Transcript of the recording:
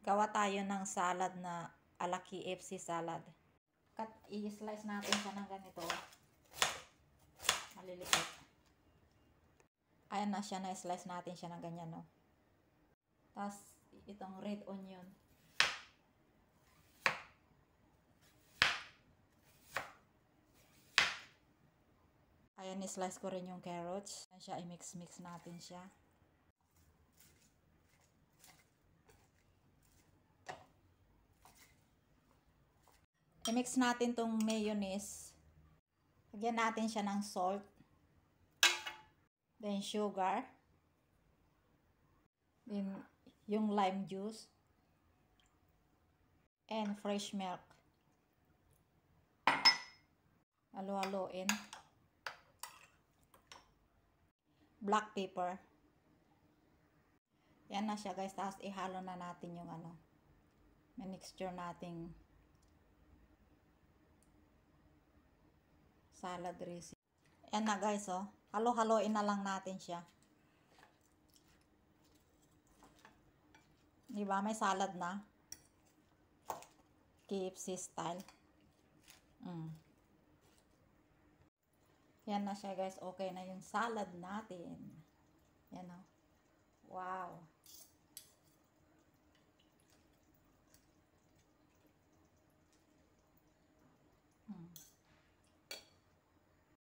Gawa tayo ng salad na ala KFC salad. I-slice natin siya ng ganito. Maliliit. Ayan na siya, na-slice natin siya ng ganyan, no. Tapos, itong red onion. Ayan, i-slice ko rin yung carrots. Ayan siya, i-mix-mix natin siya. I-mix natin tong mayonnaise. Lagyan natin siya ng salt. Then sugar. Then yung lime juice. And fresh milk. Halo-haloin. Black pepper. Yan na siya guys. Tapos ihalo na natin yung may mixture nating salad dressing. Yan na guys, oh. Halo-haloin na lang natin siya. Diba? May salad na. KFC style. Yan na siya guys. Okay na yung salad natin. Yan, oh. Wow.